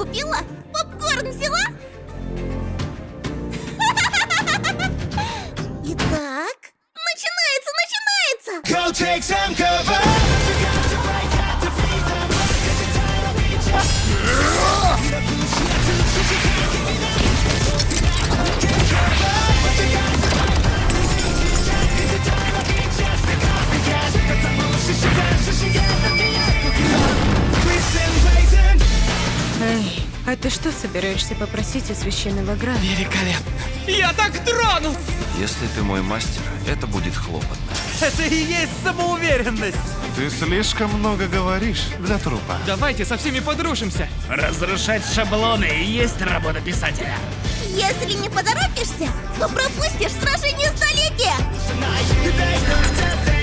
купила? Попкорн взяла? Итак, начинается! Go take some cover. Эй, а ты что собираешься попросить у священного Граля? Великолепно. Я так тронут! Если ты мой мастер, это будет хлопотно. Это и есть самоуверенность. Ты слишком много говоришь для трупа. Давайте со всеми подружимся. Разрушать шаблоны и есть работа писателя. Если не поторопишься, то пропустишь сражение столетия! Tonight, today's not just